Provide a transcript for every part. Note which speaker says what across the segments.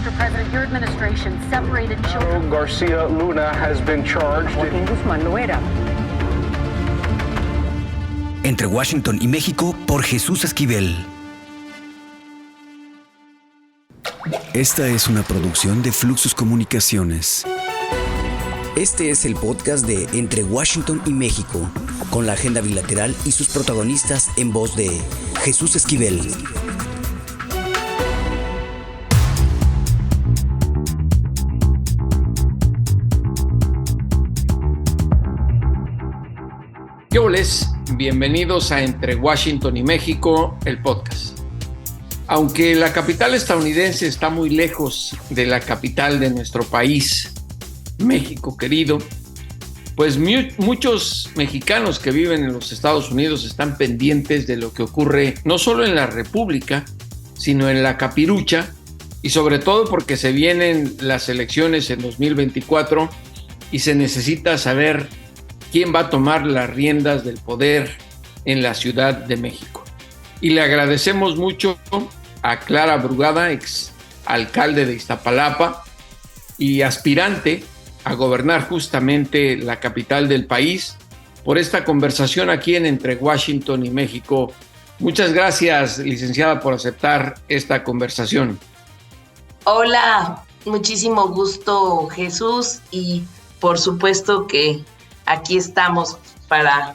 Speaker 1: Mr. President, your administration separated children.
Speaker 2: Garcia Luna has been charged.
Speaker 1: Joaquín Guzmán Loera.
Speaker 3: Entre Washington y México, por Jesús Esquivel. Esta es una producción de Fluxus Comunicaciones. Este es el podcast de Entre Washington y México, con la agenda bilateral y sus protagonistas en voz de Jesús Esquivel.
Speaker 4: ¿Qué oles? Bienvenidos a Entre Washington y México, el podcast. Aunque la capital estadounidense está muy lejos de la capital de nuestro país, México querido, pues muchos mexicanos que viven en los Estados Unidos están pendientes de lo que ocurre no solo en la República, sino en la capirucha, y sobre todo porque se vienen las elecciones en 2024 y se necesita saber quién va a tomar las riendas del poder en la Ciudad de México. Y le agradecemos mucho a Clara Brugada, ex alcalde de Iztapalapa y aspirante a gobernar justamente la capital del país, por esta conversación aquí en Entre Washington y México. Muchas gracias, licenciada, por aceptar esta conversación.
Speaker 5: Hola, muchísimo gusto, Jesús, y por supuesto que aquí estamos para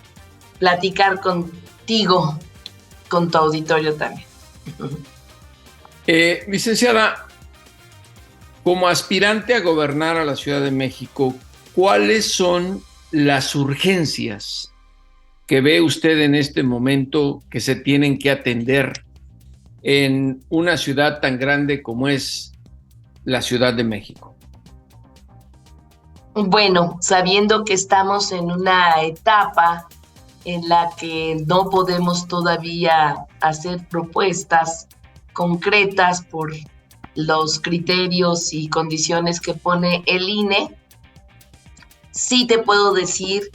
Speaker 5: platicar contigo, con tu auditorio también.
Speaker 4: Licenciada, como aspirante a gobernar a la Ciudad de México, ¿cuáles son las urgencias que ve usted en este momento que se tienen que atender en una ciudad tan grande como es la Ciudad de México?
Speaker 5: Bueno, sabiendo que estamos en una etapa en la que no podemos todavía hacer propuestas concretas por los criterios y condiciones que pone el INE, sí te puedo decir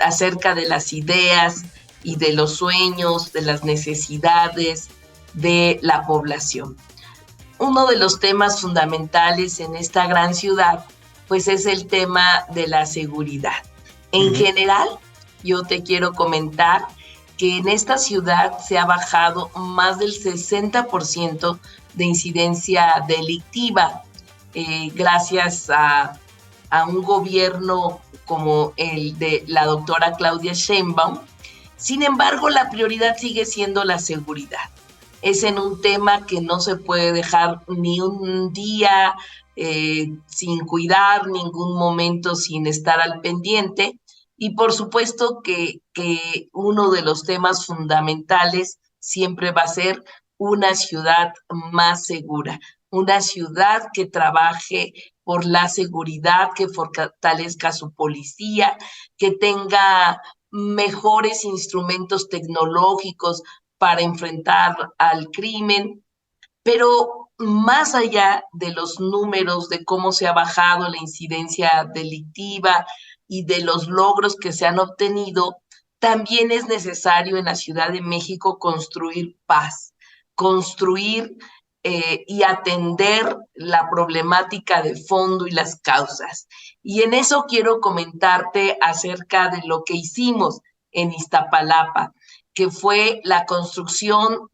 Speaker 5: acerca de las ideas y de los sueños, de las necesidades de la población. Uno de los temas fundamentales en esta gran ciudad, pues es el tema de la seguridad. En general, yo te quiero comentar que en esta ciudad se ha bajado más del 60% de incidencia delictiva, gracias a un gobierno como el de la doctora Claudia Sheinbaum. Sin embargo, la prioridad sigue siendo la seguridad. Es en un tema que no se puede dejar ni un día sin cuidar, ningún momento sin estar al pendiente. Y por supuesto que uno de los temas fundamentales siempre va a ser una ciudad más segura, una ciudad que trabaje por la seguridad, que fortalezca su policía, que tenga mejores instrumentos tecnológicos para enfrentar al crimen. Pero más allá de los números, de cómo se ha bajado la incidencia delictiva y de los logros que se han obtenido, también es necesario en la Ciudad de México construir paz, construir y atender la problemática de fondo y las causas. Y en eso quiero comentarte acerca de lo que hicimos en Iztapalapa, que fue la construcción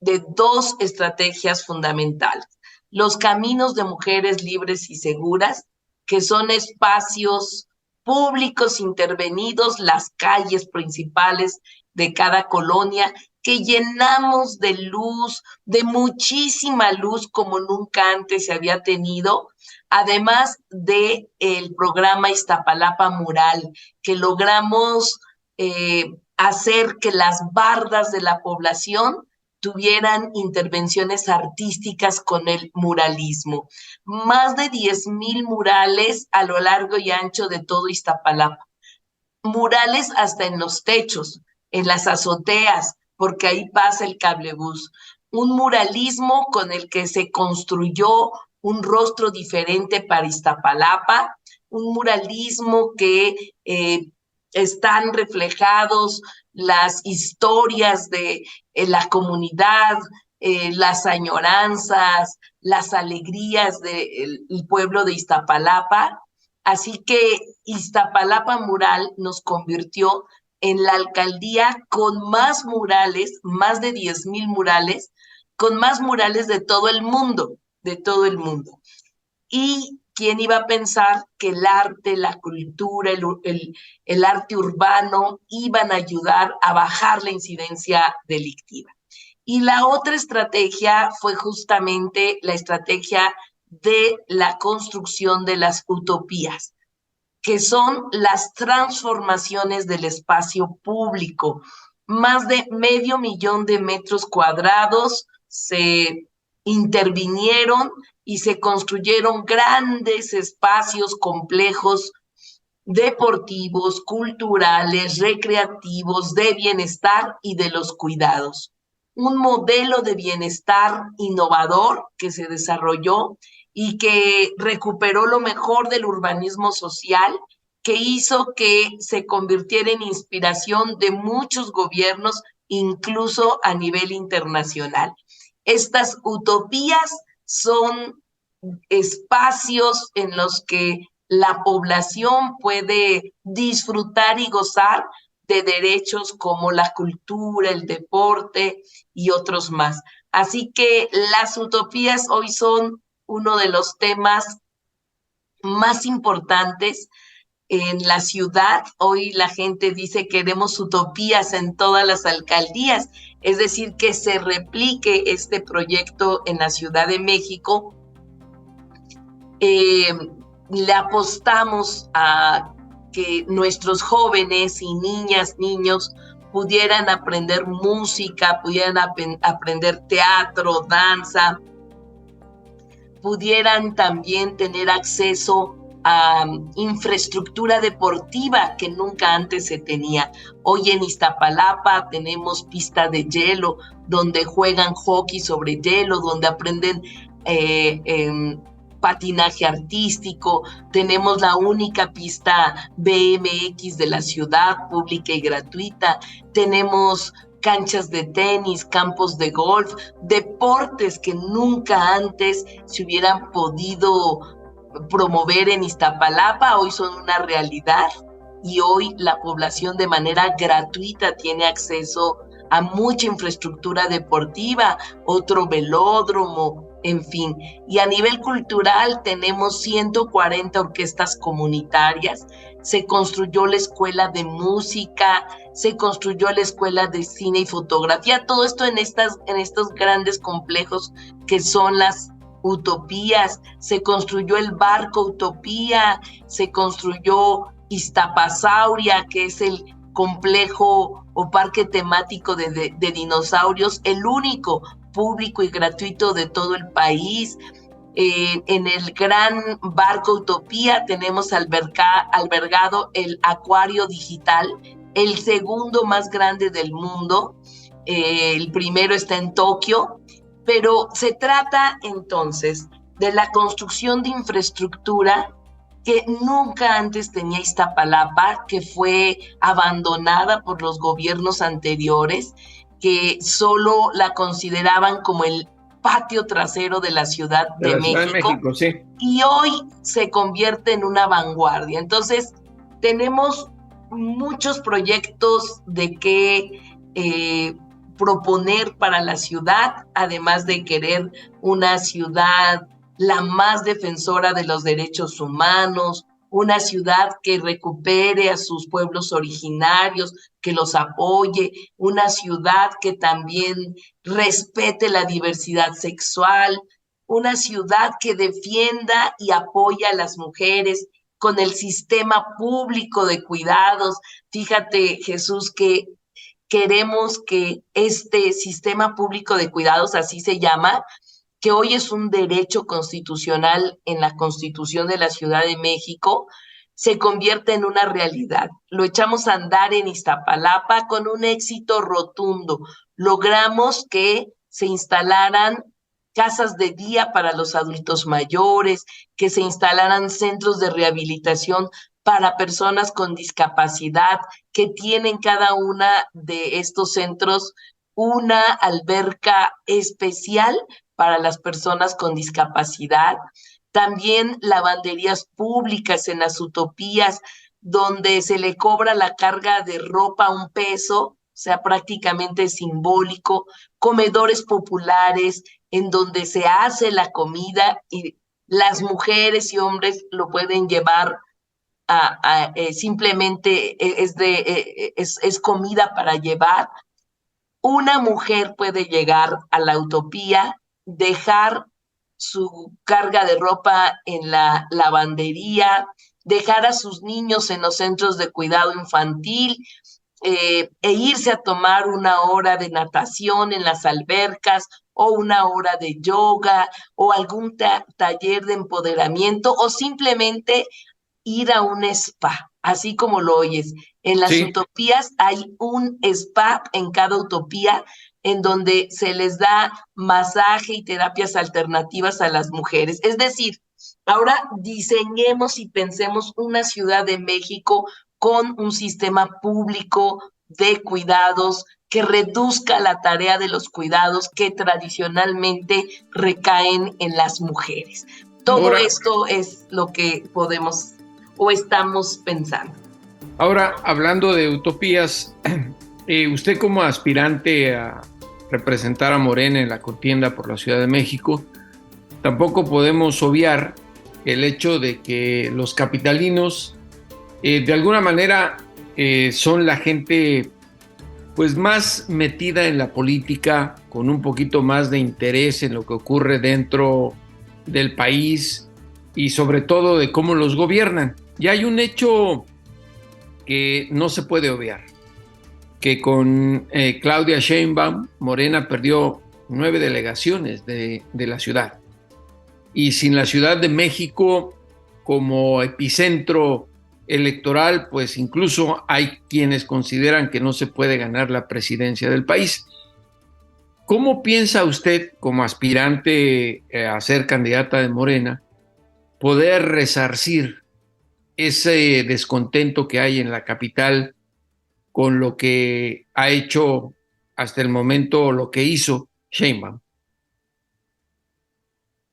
Speaker 5: de dos estrategias fundamentales: los caminos de mujeres libres y seguras, que son espacios públicos intervenidos, las calles principales de cada colonia, que llenamos de luz, de muchísima luz como nunca antes se había tenido, además de el programa Iztapalapa Mural, que logramos hacer que las bardas de la población tuvieran intervenciones artísticas con el muralismo. Más de 10,000 murales a lo largo y ancho de todo Iztapalapa. Murales hasta en los techos, en las azoteas, porque ahí pasa el cablebús. Un muralismo con el que se construyó un rostro diferente para Iztapalapa, un muralismo que están reflejados las historias de la comunidad, las añoranzas, las alegrías del pueblo de Iztapalapa. Así que Iztapalapa Mural nos convirtió en la alcaldía con más murales, más de 10,000 murales, con más murales de todo el mundo, de todo el mundo. Y quién iba a pensar que el arte, la cultura, el arte urbano iban a ayudar a bajar la incidencia delictiva. Y la otra estrategia fue justamente la estrategia de la construcción de las utopías, que son las transformaciones del espacio público. Más de 500,000 de metros cuadrados se intervinieron y se construyeron grandes espacios complejos deportivos, culturales, recreativos, de bienestar y de los cuidados. Un modelo de bienestar innovador que se desarrolló y que recuperó lo mejor del urbanismo social, que hizo que se convirtiera en inspiración de muchos gobiernos, incluso a nivel internacional. Estas utopías son espacios en los que la población puede disfrutar y gozar de derechos como la cultura, el deporte y otros más. Así que las utopías hoy son uno de los temas más importantes en la ciudad. Hoy la gente dice queremos utopías en todas las alcaldías, es decir, que se replique este proyecto en la Ciudad de México. Le apostamos a que nuestros jóvenes y niñas, niños pudieran aprender música, pudieran aprender teatro, danza, pudieran también tener acceso a infraestructura deportiva que nunca antes se tenía. Hoy en Iztapalapa tenemos pista de hielo, donde juegan hockey sobre hielo, donde aprenden patinaje artístico. Tenemos la única pista BMX de la ciudad, pública y gratuita. Tenemos canchas de tenis, campos de golf, deportes que nunca antes se hubieran podido promover en Iztapalapa, hoy son una realidad y hoy la población de manera gratuita tiene acceso a mucha infraestructura deportiva, otro velódromo, en fin. Y a nivel cultural tenemos 140 orquestas comunitarias, se construyó la escuela de música, se construyó la escuela de cine y fotografía, todo esto en estos grandes complejos que son las utopías. Se construyó el barco Utopía, se construyó Iztapasauria, que es el complejo o parque temático de dinosaurios, el único público y gratuito de todo el país. En el gran barco Utopía tenemos albergado el acuario digital, el segundo más grande del mundo. El primero está en Tokio, pero se trata entonces de la construcción de infraestructura que nunca antes tenía Iztapalapa, que fue abandonada por los gobiernos anteriores, que solo la consideraban como el patio trasero de la Ciudad de México,
Speaker 4: sí.
Speaker 5: Y hoy se convierte en una vanguardia. Entonces, tenemos muchos proyectos de qué proponer para la ciudad, además de querer una ciudad la más defensora de los derechos humanos, una ciudad que recupere a sus pueblos originarios, que los apoye, una ciudad que también respete la diversidad sexual, una ciudad que defienda y apoye a las mujeres con el sistema público de cuidados. Fíjate, Jesús, que queremos que este sistema público de cuidados, así se llama, que hoy es un derecho constitucional en la Constitución de la Ciudad de México, se convierte en una realidad. Lo echamos a andar en Iztapalapa con un éxito rotundo. Logramos que se instalaran casas de día para los adultos mayores, que se instalaran centros de rehabilitación para personas con discapacidad, que tienen cada una de estos centros una alberca especial para las personas con discapacidad, también lavanderías públicas en las utopías, donde se le cobra la carga de ropa $1, o sea, prácticamente simbólico, comedores populares en donde se hace la comida y las mujeres y hombres lo pueden llevar simplemente es comida para llevar. Una mujer puede llegar a la utopía, dejar su carga de ropa en la lavandería, dejar a sus niños en los centros de cuidado infantil, e irse a tomar una hora de natación en las albercas o una hora de yoga o algún taller de empoderamiento o simplemente ir a un spa, así como lo oyes. En las utopías hay un spa en cada utopía en donde se les da masaje y terapias alternativas a las mujeres. Es decir, ahora diseñemos y pensemos una Ciudad de México con un sistema público de cuidados que reduzca la tarea de los cuidados que tradicionalmente recaen en las mujeres. Todo esto es lo que podemos o estamos pensando.
Speaker 4: Ahora, hablando de utopías, usted como aspirante a representar a Morena en la contienda por la Ciudad de México, tampoco podemos obviar el hecho de que los capitalinos de alguna manera son la gente pues más metida en la política, con un poquito más de interés en lo que ocurre dentro del país y sobre todo de cómo los gobiernan. Y hay un hecho que no se puede obviar, que con Claudia Sheinbaum, Morena perdió 9 delegaciones de la ciudad. Y sin la Ciudad de México como epicentro electoral, pues incluso hay quienes consideran que no se puede ganar la presidencia del país. ¿Cómo piensa usted, como aspirante a ser candidata de Morena, poder resarcir ese descontento que hay en la capital con lo que ha hecho hasta el momento, lo que hizo Sheinbaum?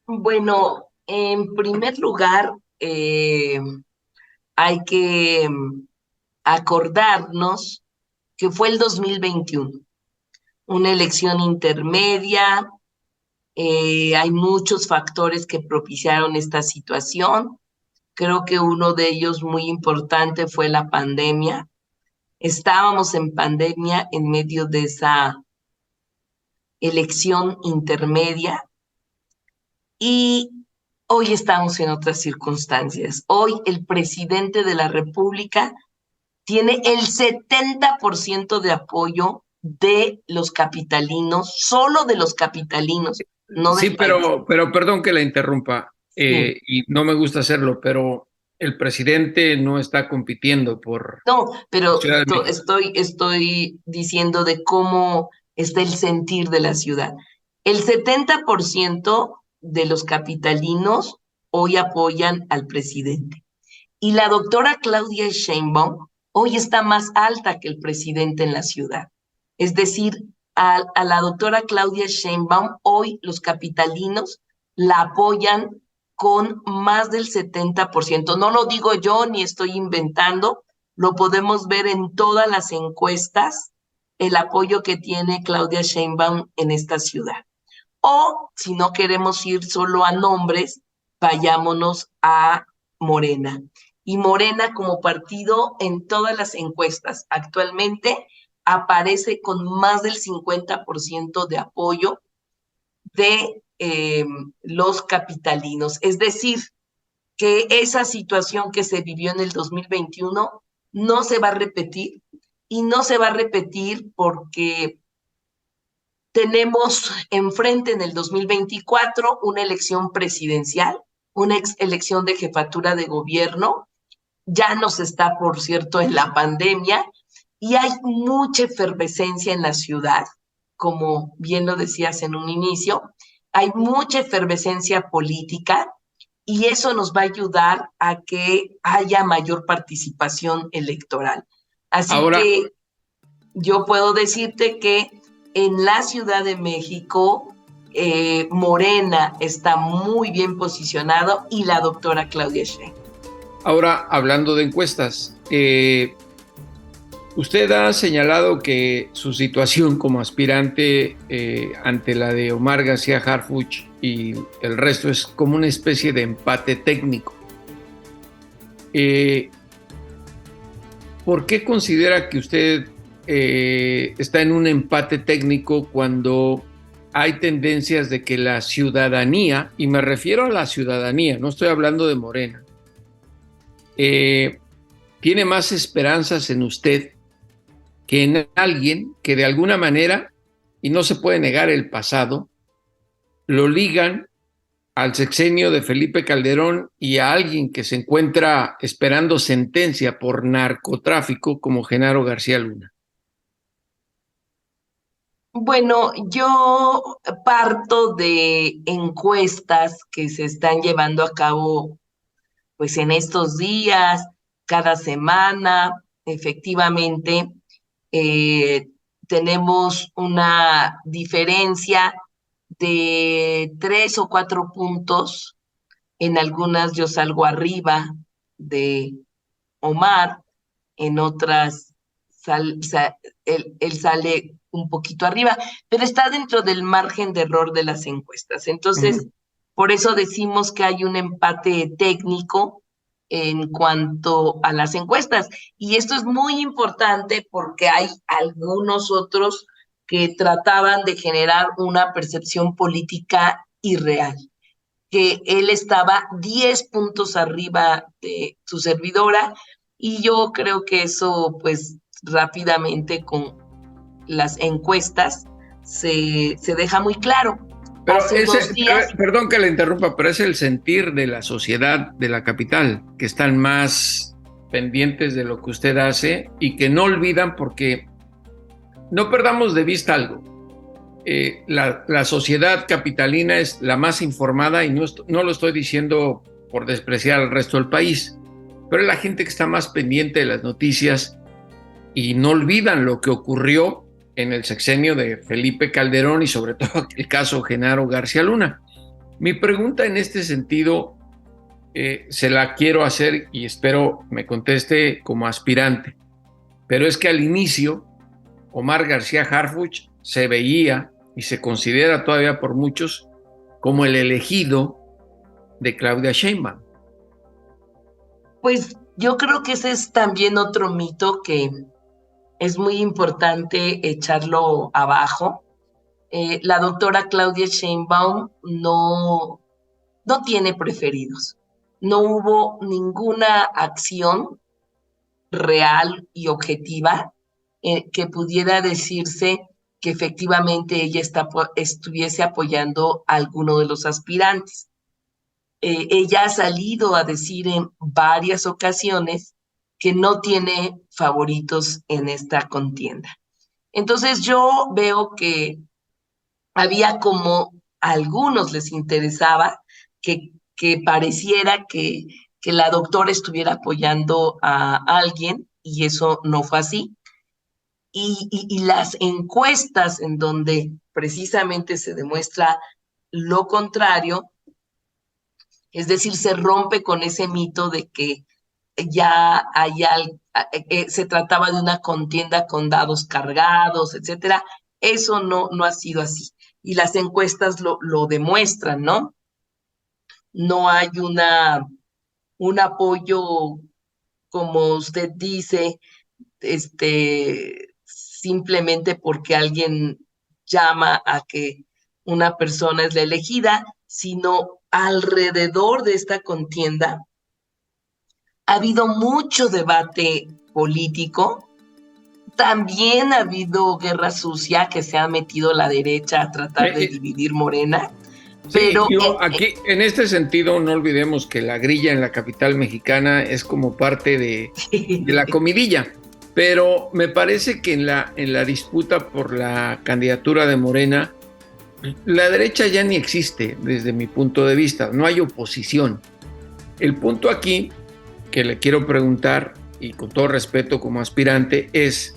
Speaker 5: Bueno, en primer lugar, hay que acordarnos que fue el 2021, una elección intermedia. Hay muchos factores que propiciaron esta situación. Creo que uno de ellos muy importante fue la pandemia. Estábamos en pandemia en medio de esa elección intermedia y hoy estamos en otras circunstancias. Hoy el presidente de la República tiene el 70% de apoyo de los capitalinos, solo de los capitalinos, no del país.
Speaker 4: pero perdón que la interrumpa, y no me gusta hacerlo, pero el presidente no está compitiendo por...
Speaker 5: No, pero estoy diciendo de cómo está el sentir de la ciudad. El 70% de los capitalinos hoy apoyan al presidente. Y la doctora Claudia Sheinbaum hoy está más alta que el presidente en la ciudad. Es decir, a la doctora Claudia Sheinbaum hoy los capitalinos la apoyan con más del 70%. No lo digo yo ni estoy inventando, lo podemos ver en todas las encuestas, el apoyo que tiene Claudia Sheinbaum en esta ciudad. O si no queremos ir solo a nombres, vayámonos a Morena. Y Morena como partido en todas las encuestas actualmente aparece con más del 50% de apoyo de los capitalinos. Es decir, que esa situación que se vivió en el 2021 no se va a repetir, y no se va a repetir porque tenemos enfrente en el 2024 una elección presidencial, una elección de jefatura de gobierno. Ya nos está, por cierto, en la pandemia y hay mucha efervescencia en la ciudad, como bien lo decías en un inicio, hay mucha efervescencia política y eso nos va a ayudar a que haya mayor participación electoral. Así que yo puedo decirte que en la Ciudad de México, Morena está muy bien posicionado y la doctora Claudia Sheinbaum.
Speaker 4: Ahora, hablando de encuestas, usted ha señalado que su situación como aspirante ante la de Omar García Harfuch y el resto es como una especie de empate técnico. ¿Por qué considera que usted está en un empate técnico cuando hay tendencias de que la ciudadanía, y me refiero a la ciudadanía, no estoy hablando de Morena, tiene más esperanzas en usted que en alguien que de alguna manera, y no se puede negar el pasado, lo ligan al sexenio de Felipe Calderón y a alguien que se encuentra esperando sentencia por narcotráfico como Genaro García Luna?
Speaker 5: Bueno, yo parto de encuestas que se están llevando a cabo pues en estos días, cada semana. Efectivamente, tenemos una diferencia de 3 o 4 puntos. En algunas yo salgo arriba de Omar, en otras él sale un poquito arriba, pero está dentro del margen de error de las encuestas. Entonces, por eso decimos que hay un empate técnico en cuanto a las encuestas. Y esto es muy importante porque hay algunos otros que trataban de generar una percepción política irreal, que él estaba 10 puntos arriba de su servidora, y yo creo que eso, pues, rápidamente con las encuestas se deja muy claro.
Speaker 4: Pero perdón que le interrumpa, pero es el sentir de la sociedad de la capital, que están más pendientes de lo que usted hace y que no olvidan, porque no perdamos de vista algo. La sociedad capitalina es la más informada, y no lo estoy diciendo por despreciar al resto del país, pero es la gente que está más pendiente de las noticias y no olvidan lo que ocurrió en el sexenio de Felipe Calderón y sobre todo el caso Genaro García Luna. Mi pregunta en este sentido se la quiero hacer y espero me conteste como aspirante, pero es que al inicio Omar García Harfuch se veía y se considera todavía por muchos como el elegido de Claudia Sheinbaum.
Speaker 5: Pues yo creo que ese es también otro mito que es muy importante echarlo abajo. La doctora Claudia Sheinbaum no tiene preferidos. No hubo ninguna acción real y objetiva que pudiera decirse que efectivamente ella estuviese apoyando a alguno de los aspirantes. Ella ha salido a decir en varias ocasiones que no tiene favoritos en esta contienda. Entonces yo veo que había como a algunos les interesaba que pareciera que la doctora estuviera apoyando a alguien, y eso no fue así. Y las encuestas en donde precisamente se demuestra lo contrario, es decir, se rompe con ese mito de que ya se trataba de una contienda con dados cargados, etcétera. Eso no ha sido así. Y las encuestas lo demuestran, ¿no? No hay un apoyo, como usted dice, simplemente porque alguien llama a que una persona es la elegida, sino alrededor de esta contienda ha habido mucho debate político. También ha habido guerra sucia, que se ha metido la derecha a tratar de dividir Morena. Pero
Speaker 4: aquí, en este sentido, no olvidemos que la grilla en la capital mexicana es como parte de la comidilla. Pero me parece que en la disputa por la candidatura de Morena, la derecha ya ni existe desde mi punto de vista. No hay oposición. El punto aquí que le quiero preguntar, y con todo respeto como aspirante, es: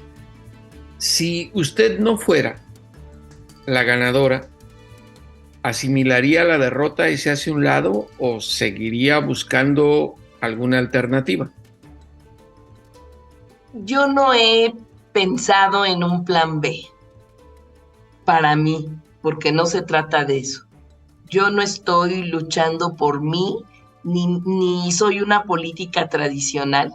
Speaker 4: si usted no fuera la ganadora, ¿asimilaría la derrota y se hace un lado o seguiría buscando alguna alternativa?
Speaker 5: Yo no he pensado en un plan B para mí, porque no se trata de eso. Yo no estoy luchando por mí, ni soy una política tradicional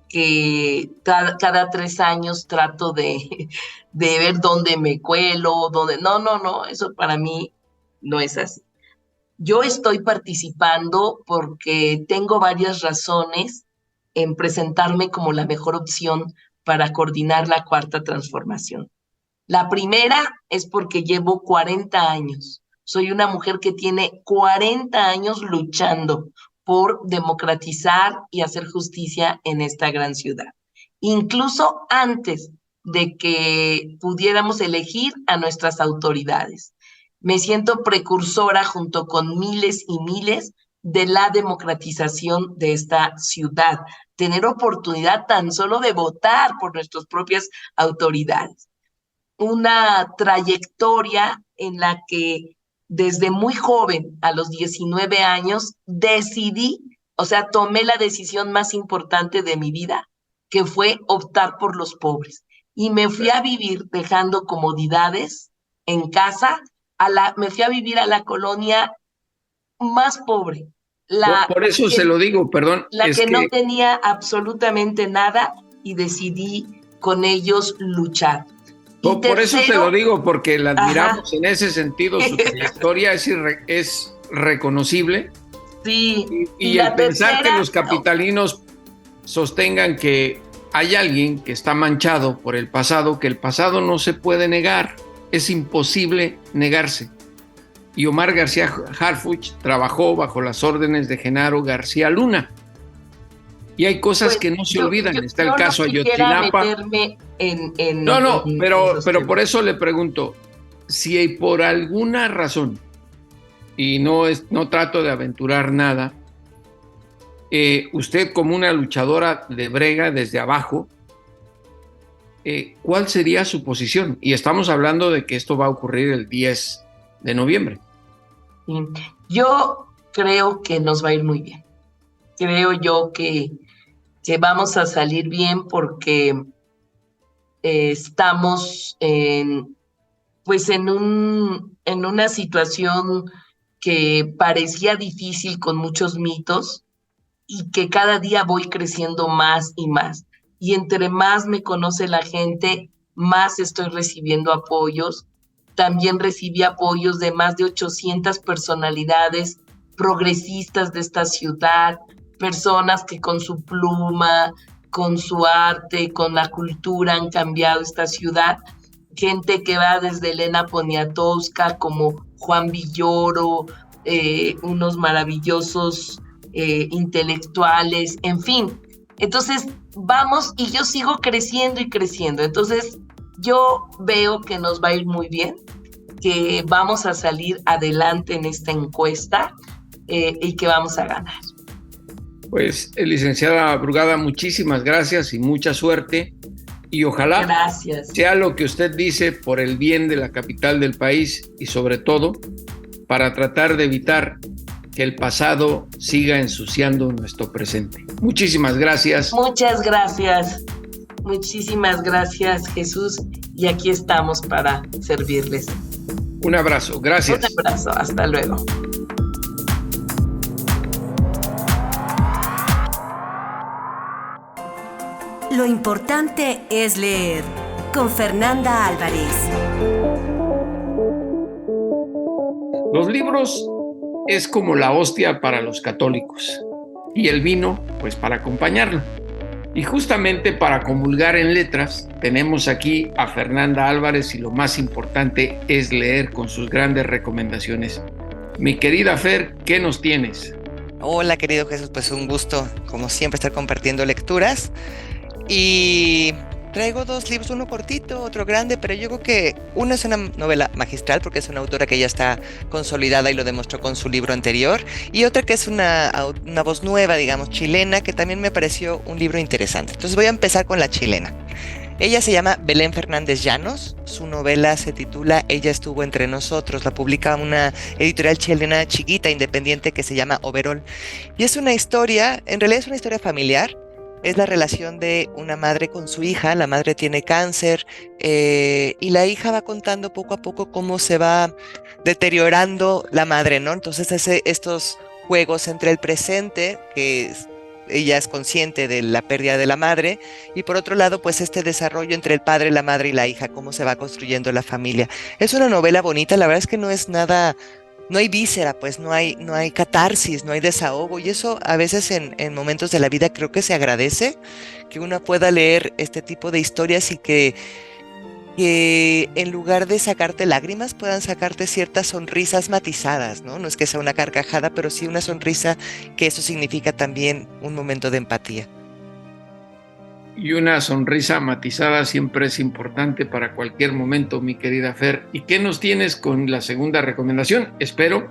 Speaker 5: que cada 3 años trato de ver dónde me cuelo, dónde... No, eso para mí no es así. Yo estoy participando porque tengo varias razones en presentarme como la mejor opción para coordinar la Cuarta Transformación. La primera es porque llevo 40 años. Soy una mujer que tiene 40 años luchando por democratizar y hacer justicia en esta gran ciudad. Incluso antes de que pudiéramos elegir a nuestras autoridades. Me siento precursora junto con miles y miles de la democratización de esta ciudad, tener oportunidad tan solo de votar por nuestras propias autoridades. Una trayectoria en la que desde muy joven, a los 19 años, tomé la decisión más importante de mi vida, que fue optar por los pobres. Y me fui a vivir dejando comodidades en casa, me fui a vivir a la colonia más pobre.
Speaker 4: Por eso se lo digo, perdón.
Speaker 5: La que no tenía absolutamente nada y decidí con ellos luchar.
Speaker 4: Por eso se lo digo, porque la admiramos en ese sentido, su trayectoria es reconocible.
Speaker 5: Sí.
Speaker 4: Y el pensar que los capitalinos sostengan que hay alguien que está manchado por el pasado, que el pasado no se puede negar, es imposible negarse. Y Omar García Harfuch trabajó bajo las órdenes de Genaro García Luna. Y hay cosas que no se olvidan. Está el caso Ayotzinapa. Pero por eso le pregunto, si por alguna razón, y no trato de aventurar nada, usted como una luchadora de brega desde abajo, ¿cuál sería su posición? Y estamos hablando de que esto va a ocurrir el 10 de noviembre.
Speaker 5: Yo creo que nos va a ir muy bien. Creo yo que vamos a salir bien porque estamos en una situación que parecía difícil con muchos mitos y que cada día voy creciendo más y más. Y entre más me conoce la gente, más estoy recibiendo apoyos. También recibí apoyos de más de 800 personalidades progresistas de esta ciudad, personas que con su pluma, con su arte, con la cultura han cambiado esta ciudad. Gente que va desde Elena Poniatowska como Juan Villoro, unos maravillosos intelectuales, en fin. Entonces vamos y yo sigo creciendo y creciendo. Entonces yo veo que nos va a ir muy bien, que vamos a salir adelante en esta encuesta y que vamos a ganar.
Speaker 4: Pues, licenciada Brugada, muchísimas gracias y mucha suerte. Y ojalá sea lo que usted dice por el bien de la capital del país y sobre todo para tratar de evitar que el pasado siga ensuciando nuestro presente. Muchísimas gracias.
Speaker 5: Muchas gracias. Muchísimas gracias, Jesús. Y aquí estamos para servirles.
Speaker 4: Un abrazo. Gracias.
Speaker 5: Un abrazo. Hasta luego.
Speaker 6: Lo importante es leer. Con Fernanda Álvarez.
Speaker 4: Los libros es como la hostia para los católicos y el vino, pues para acompañarlo. Y justamente para comulgar en letras, tenemos aquí a Fernanda Álvarez y lo más importante es leer con sus grandes recomendaciones. Mi querida Fer, ¿qué nos tienes?
Speaker 7: Hola, querido Jesús, pues un gusto, como siempre, estar compartiendo lecturas. Y traigo 2 libros, uno cortito, otro grande, pero yo creo que uno es una novela magistral porque es una autora que ya está consolidada y lo demostró con su libro anterior, y otra que es una voz nueva, digamos, chilena, que también me pareció un libro interesante. Entonces voy a empezar con la chilena. Ella se llama Belén Fernández Llanos, su novela se titula Ella estuvo entre nosotros, la publica una editorial chilena chiquita, independiente, que se llama Overol. Y es una historia, en realidad es una historia familiar. Es la relación de una madre con su hija. La madre tiene cáncer y la hija va contando poco a poco cómo se va deteriorando la madre, ¿no? Entonces estos juegos entre el presente, ella es consciente de la pérdida de la madre, y por otro lado, pues este desarrollo entre el padre, la madre y la hija, cómo se va construyendo la familia. Es una novela bonita, la verdad es que no es nada... No hay víscera, pues no hay catarsis, no hay desahogo, y eso a veces en momentos de la vida creo que se agradece, que uno pueda leer este tipo de historias y que en lugar de sacarte lágrimas puedan sacarte ciertas sonrisas matizadas, ¿no? No es que sea una carcajada, pero sí una sonrisa, que eso significa también un momento de empatía.
Speaker 4: Y una sonrisa matizada siempre es importante para cualquier momento, mi querida Fer. ¿Y qué nos tienes con la segunda recomendación? Espero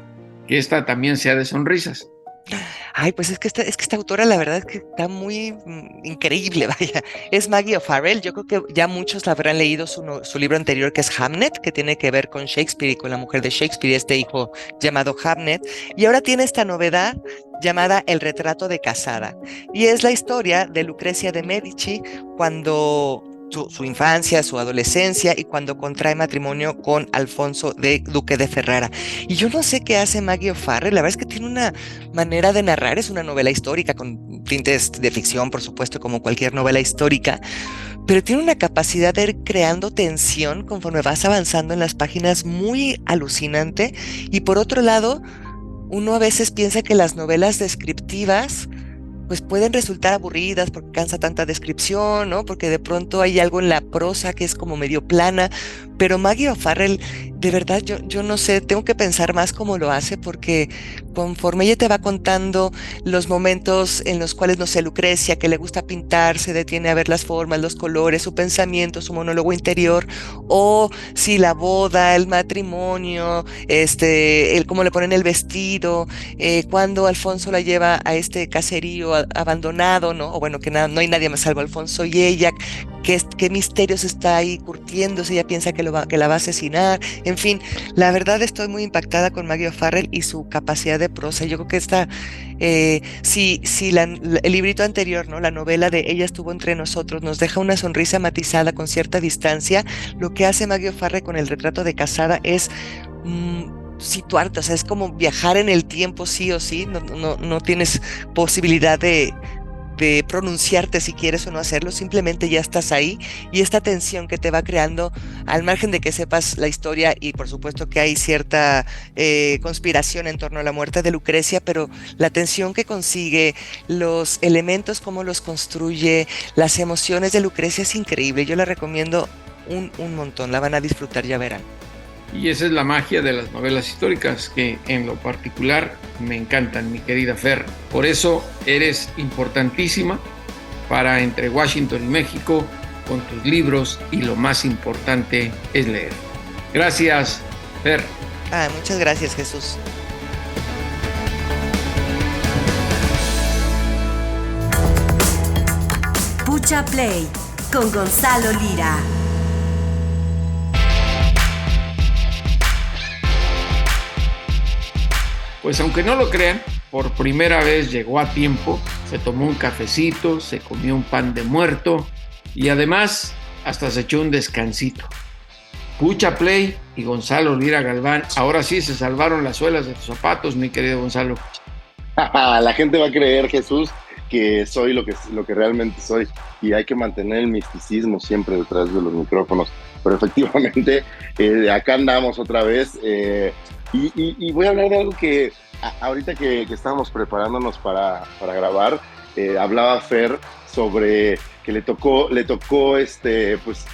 Speaker 4: que esta también sea de sonrisas.
Speaker 7: Ay, pues es que esta autora, la verdad es que está muy increíble, vaya. Es Maggie O'Farrell. Yo creo que ya muchos la habrán leído su libro anterior, que es Hamnet, que tiene que ver con Shakespeare y con la mujer de Shakespeare, este hijo llamado Hamnet. Y ahora tiene esta novedad llamada El retrato de casada. Y es la historia de Lucrecia de Medici cuando... Su infancia, su adolescencia, y cuando contrae matrimonio con Alfonso Duque de Ferrara. Y yo no sé qué hace Maggie O'Farrell, la verdad es que tiene una manera de narrar, es una novela histórica con tintes de ficción, por supuesto, como cualquier novela histórica, pero tiene una capacidad de ir creando tensión conforme vas avanzando en las páginas muy alucinante. Y por otro lado, uno a veces piensa que las novelas descriptivas pues pueden resultar aburridas porque cansa tanta descripción, ¿no? Porque de pronto hay algo en la prosa que es como medio plana, pero Maggie O'Farrell, de verdad, yo no sé, tengo que pensar más cómo lo hace, porque conforme ella te va contando los momentos en los cuales, no sé, Lucrecia, que le gusta pintar, se detiene a ver las formas, los colores, su pensamiento, su monólogo interior, o si la boda, el matrimonio, el cómo le ponen el vestido, cuando Alfonso la lleva a este caserío abandonado, ¿no? O bueno, que no hay nadie más salvo Alfonso y ella, qué misterios está ahí curtiéndose, ella piensa que la va a asesinar. En fin, la verdad estoy muy impactada con Maggie O'Farrell y su capacidad de prosa. Yo creo que el librito anterior, ¿no? La novela de Ella estuvo entre nosotros, nos deja una sonrisa matizada con cierta distancia. Lo que hace Maggie O'Farrell con El retrato de casada es situarte, o sea, es como viajar en el tiempo sí o sí, no tienes posibilidad de pronunciarte si quieres o no hacerlo, simplemente ya estás ahí, y esta tensión que te va creando, al margen de que sepas la historia, y por supuesto que hay cierta conspiración en torno a la muerte de Lucrecia, pero la tensión que consigue, los elementos, cómo los construye, las emociones de Lucrecia es increíble. Yo la recomiendo un montón, la van a disfrutar, ya verán.
Speaker 4: Y esa es la magia de las novelas históricas, que en lo particular me encantan, mi querida Fer. Por eso eres importantísima para Entre Washington y México con tus libros, y lo más importante es leer. Gracias, Fer.
Speaker 7: Muchas gracias, Jesús.
Speaker 6: Pucha Play con Gonzalo Lira.
Speaker 4: Pues aunque no lo crean, por primera vez llegó a tiempo, se tomó un cafecito, se comió un pan de muerto y además hasta se echó un descansito. Pucha Play y Gonzalo Lira Galván, ahora sí se salvaron las suelas de tus zapatos, mi querido Gonzalo.
Speaker 2: La gente va a creer, Jesús, que soy lo que realmente soy, y hay que mantener el misticismo siempre detrás de los micrófonos. Pero efectivamente, acá andamos otra vez. Y voy a hablar de algo que ahorita que estábamos preparándonos para grabar, hablaba Fer sobre que le tocó pues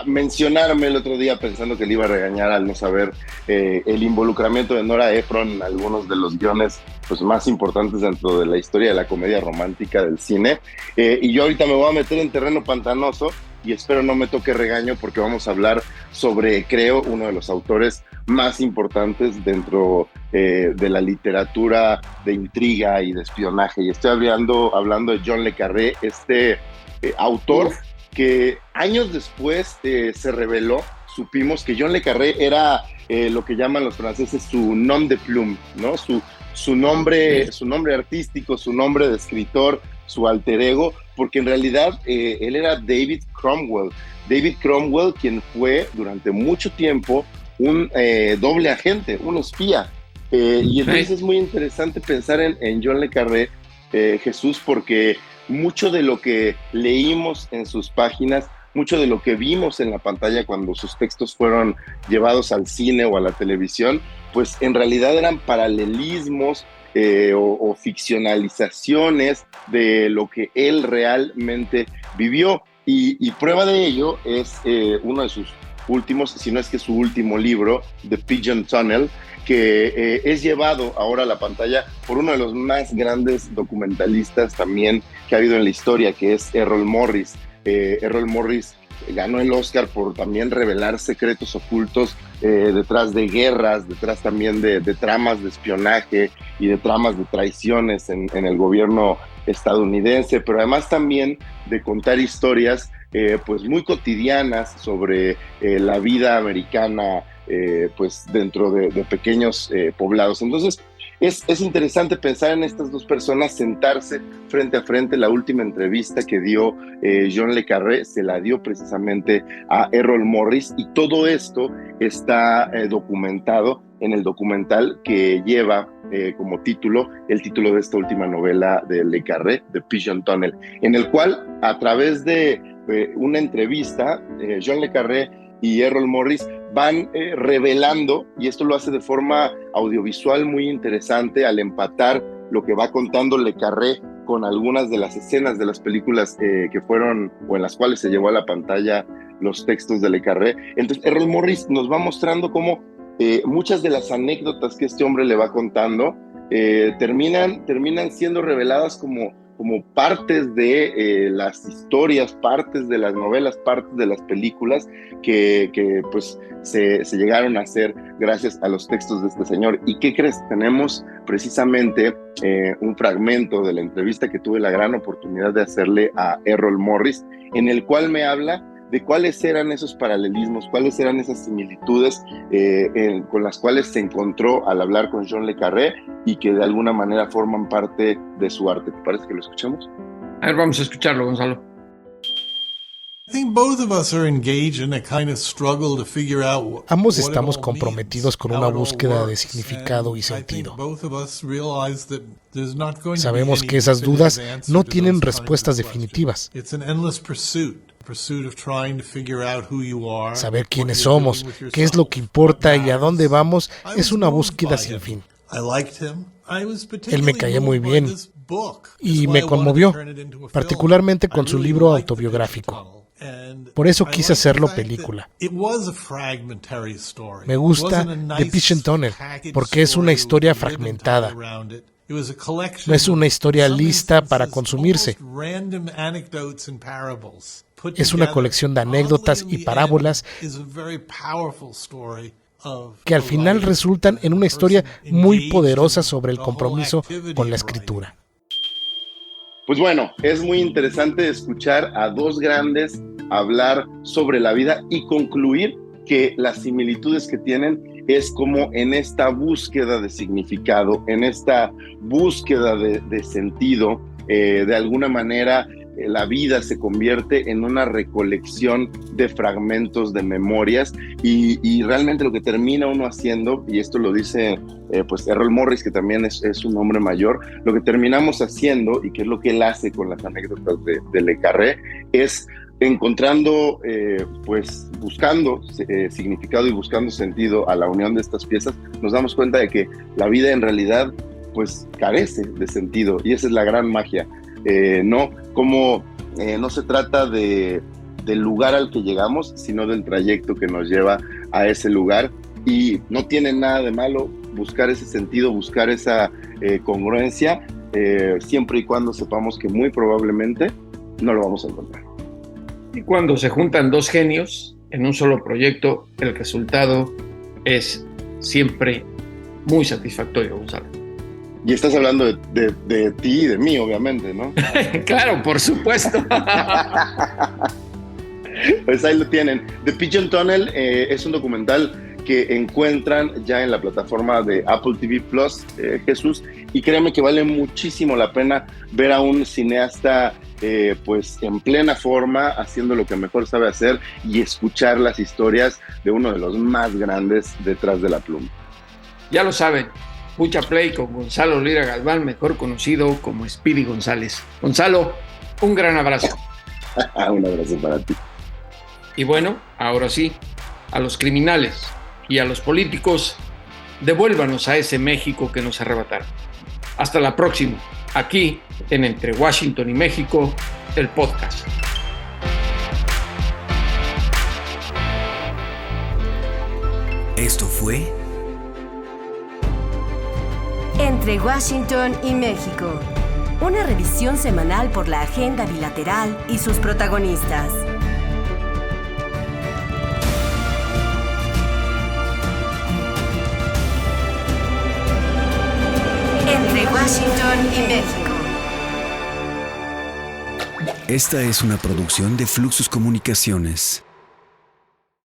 Speaker 2: mencionarme el otro día, pensando que le iba a regañar al no saber el involucramiento de Nora Ephron en algunos de los guiones pues más importantes dentro de la historia de la comedia romántica del cine, y yo ahorita me voy a meter en terreno pantanoso y espero no me toque regaño, porque vamos a hablar sobre, creo, uno de los autores más importantes dentro de la literatura de intriga y de espionaje, y estoy hablando de John le Carré, autor que años después se reveló, supimos que John le Carré era lo que llaman los franceses su nom de plume, ¿no? Su nombre artístico, su nombre de escritor, su alter ego, porque en realidad él era David Cromwell. David Cromwell, quien fue durante mucho tiempo un doble agente, un espía. Y entonces es muy interesante pensar en John le Carré, Jesús, porque mucho de lo que leímos en sus páginas, mucho de lo que vimos en la pantalla cuando sus textos fueron llevados al cine o a la televisión, pues en realidad eran paralelismos o ficcionalizaciones de lo que él realmente vivió. Y prueba de ello es uno de sus últimos, si no es que su último libro, The Pigeon Tunnel, que es llevado ahora a la pantalla por uno de los más grandes documentalistas también que ha habido en la historia, que es Errol Morris. Errol Morris ganó el Oscar por también revelar secretos ocultos detrás de guerras, detrás también de tramas de espionaje y de tramas de traiciones en el gobierno estadounidense, pero además también de contar historias pues muy cotidianas sobre la vida americana pues dentro de pequeños poblados. Entonces es interesante pensar en estas dos personas, sentarse frente a frente. La última entrevista que dio John le Carré se la dio precisamente a Errol Morris, y todo esto está documentado en el documental que lleva como título el título de esta última novela de le Carré, The Pigeon Tunnel, en el cual a través de una entrevista John le Carré y Errol Morris van revelando, y esto lo hace de forma audiovisual muy interesante, al empatar lo que va contando le Carré con algunas de las escenas de las películas que fueron o en las cuales se llevó a la pantalla los textos de le Carré. Entonces Errol Morris nos va mostrando cómo muchas de las anécdotas que este hombre le va contando terminan siendo reveladas como partes de las historias, partes de las novelas, partes de las películas que pues se llegaron a hacer gracias a los textos de este señor. ¿Y qué crees? Tenemos precisamente un fragmento de la entrevista que tuve la gran oportunidad de hacerle a Errol Morris, en el cual me habla de cuáles eran esos paralelismos, cuáles eran esas similitudes con las cuales se encontró al hablar con John le Carré y que de alguna manera forman parte de su arte. ¿Te parece que lo escuchamos?
Speaker 4: A ver, vamos a escucharlo, Gonzalo.
Speaker 8: Ambos estamos comprometidos con una búsqueda de significado y sentido. Sabemos que esas dudas no tienen respuestas definitivas. Saber quiénes somos, qué es lo que importa y a dónde vamos es una búsqueda sin fin. Él me caía muy bien y me conmovió, particularmente con su libro autobiográfico. Por eso quise hacerlo película. Me gusta The Pigeon Tunnel porque es una historia fragmentada. No es una historia lista para consumirse. Es una colección de anécdotas y parábolas que al final resultan en una historia muy poderosa sobre el compromiso con la escritura.
Speaker 2: Pues bueno, es muy interesante escuchar a dos grandes hablar sobre la vida y concluir que las similitudes que tienen es como en esta búsqueda de significado, en esta búsqueda de sentido, de alguna manera la vida se convierte en una recolección de fragmentos de memorias y realmente lo que termina uno haciendo, y esto lo dice pues Errol Morris, que también es un hombre mayor, lo que terminamos haciendo, y que es lo que él hace con las anécdotas de le Carré, es encontrando, pues buscando significado y buscando sentido a la unión de estas piezas, nos damos cuenta de que la vida en realidad pues carece de sentido, y esa es la gran magia. No se trata del lugar al que llegamos, sino del trayecto que nos lleva a ese lugar, y no tiene nada de malo buscar ese sentido, buscar esa congruencia, siempre y cuando sepamos que muy probablemente no lo vamos a encontrar.
Speaker 4: Y cuando se juntan dos genios en un solo proyecto, el resultado es siempre muy satisfactorio, Gonzalo.
Speaker 2: Y estás hablando de ti y de mí, obviamente, ¿no?
Speaker 4: Claro, por supuesto.
Speaker 2: Pues ahí lo tienen. The Pigeon Tunnel es un documental que encuentran ya en la plataforma de Apple TV Plus, Jesús, y créeme que vale muchísimo la pena ver a un cineasta pues en plena forma, haciendo lo que mejor sabe hacer y escuchar las historias de uno de los más grandes detrás de la pluma.
Speaker 4: Ya lo saben, Pucha Play con Gonzalo Lira Galván, mejor conocido como Speedy González. Gonzalo, un gran abrazo.
Speaker 2: Un abrazo para ti.
Speaker 4: Y bueno, ahora sí, a los criminales y a los políticos, devuélvanos a ese México que nos arrebataron. Hasta la próxima, aquí en Entre Washington y México, el podcast.
Speaker 3: Esto fue
Speaker 6: Entre Washington y México, una revisión semanal por la agenda bilateral y sus protagonistas. Entre Washington y México.
Speaker 3: Esta es una producción de Fluxus Comunicaciones.